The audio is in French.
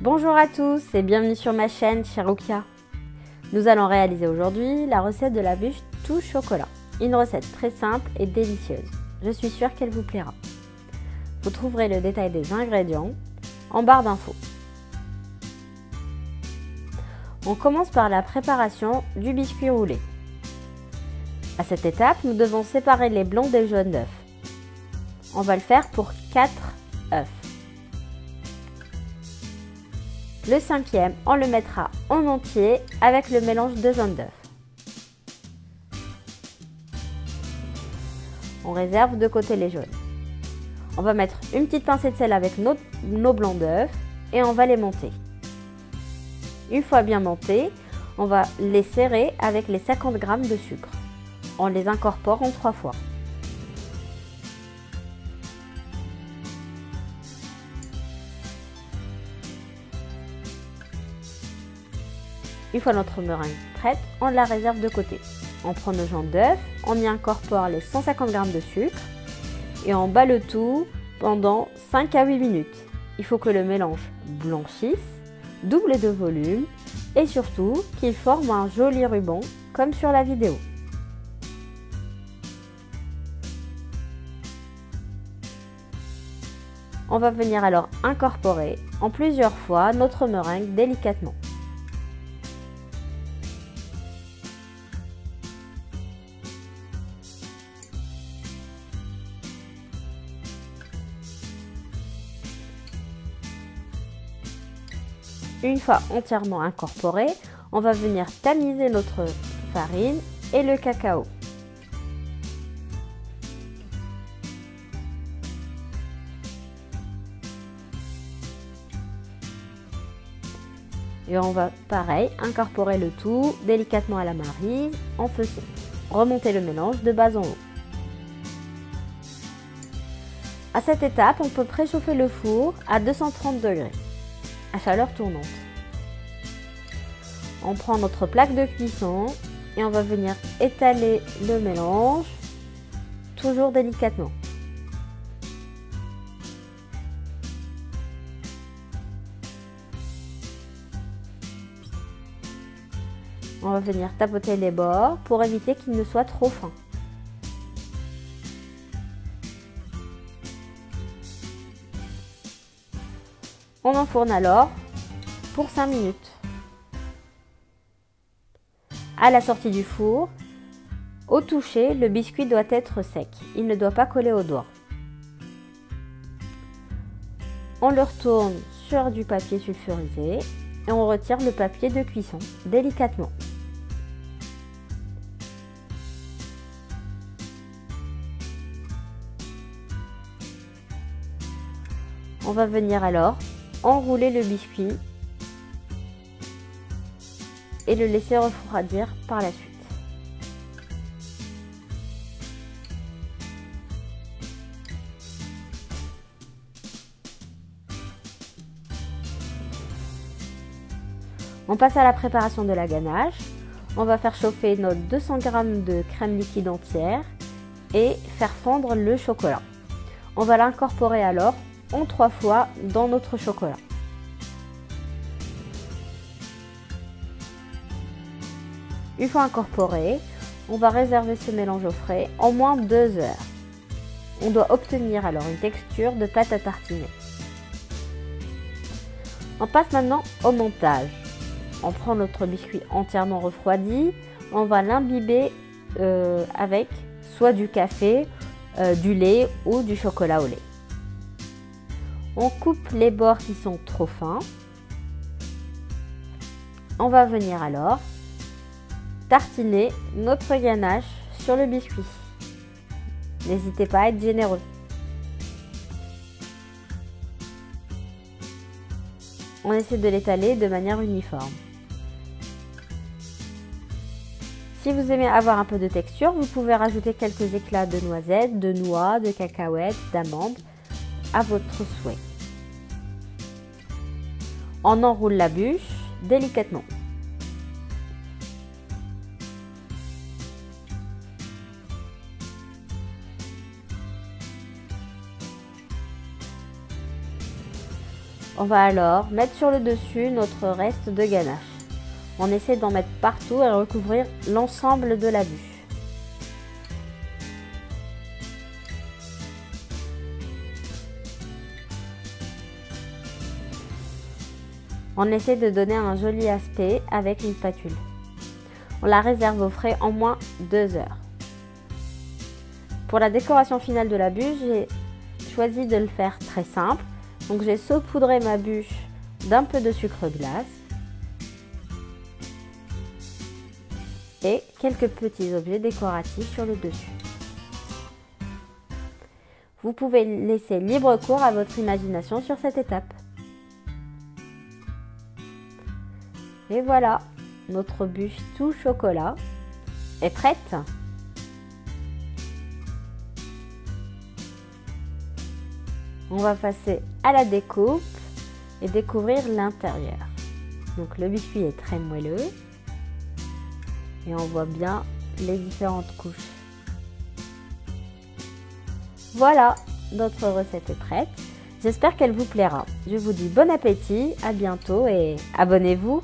Bonjour à tous et bienvenue sur ma chaîne Chirukia. Nous allons réaliser aujourd'hui la recette de la bûche tout chocolat. Une recette très simple et délicieuse. Je suis sûre qu'elle vous plaira. Vous trouverez le détail des ingrédients en barre d'infos. On commence par la préparation du biscuit roulé. À cette étape, nous devons séparer les blancs des jaunes d'œufs. On va le faire pour 4 œufs. Le cinquième, on le mettra en entier avec le mélange de jaune d'œuf. On réserve de côté les jaunes. On va mettre une petite pincée de sel avec nos blancs d'œufs et on va les monter. Une fois bien montés, on va les serrer avec les 50 g de sucre. On les incorpore en 3 fois. Une fois notre meringue prête, on la réserve de côté. On prend nos jaunes d'œuf, on y incorpore les 150 g de sucre et on bat le tout pendant 5 à 8 minutes. Il faut que le mélange blanchisse, double de volume et surtout qu'il forme un joli ruban comme sur la vidéo. On va venir alors incorporer en plusieurs fois notre meringue délicatement. Une fois entièrement incorporé, on va venir tamiser notre farine et le cacao. Et on va pareil incorporer le tout délicatement à la maryse en faisant remonter le mélange de bas en haut. À cette étape, on peut préchauffer le four à 230 degrés. À chaleur tournante. On prend notre plaque de cuisson et on va venir étaler le mélange, toujours délicatement. On va venir tapoter les bords pour éviter qu'il ne soit trop fin. On enfourne alors pour 5 minutes. À la sortie du four, au toucher, le biscuit doit être sec. Il ne doit pas coller aux doigts. On le retourne sur du papier sulfurisé et on retire le papier de cuisson délicatement. On va venir alors enrouler le biscuit et le laisser refroidir par la suite. On passe à la préparation de la ganache. On va faire chauffer nos 200 g de crème liquide entière et faire fondre le chocolat. On va l'incorporer alors en 3 fois dans notre chocolat. Une fois incorporé, on va réserver ce mélange au frais en moins 2 heures. On doit obtenir alors une texture de pâte à tartiner. On passe maintenant au montage. On prend notre biscuit entièrement refroidi, on va l'imbiber avec soit du café, du lait ou du chocolat au lait. On coupe les bords qui sont trop fins. On va venir alors tartiner notre ganache sur le biscuit. N'hésitez pas à être généreux. On essaie de l'étaler de manière uniforme. Si vous aimez avoir un peu de texture, vous pouvez rajouter quelques éclats de noisettes, de noix, de cacahuètes, d'amandes à votre souhait. On enroule la bûche délicatement. On va alors mettre sur le dessus notre reste de ganache. On essaie d'en mettre partout et recouvrir l'ensemble de la bûche. On essaie de donner un joli aspect avec une spatule. On la réserve au frais en moins 2 heures. Pour la décoration finale de la bûche, j'ai choisi de le faire très simple. Donc j'ai saupoudré ma bûche d'un peu de sucre glace et quelques petits objets décoratifs sur le dessus. Vous pouvez laisser libre cours à votre imagination sur cette étape. Et voilà, notre bûche tout chocolat est prête. On va passer à la découpe et découvrir l'intérieur. Donc le biscuit est très moelleux et on voit bien les différentes couches. Voilà, notre recette est prête. J'espère qu'elle vous plaira. Je vous dis bon appétit, à bientôt et abonnez-vous.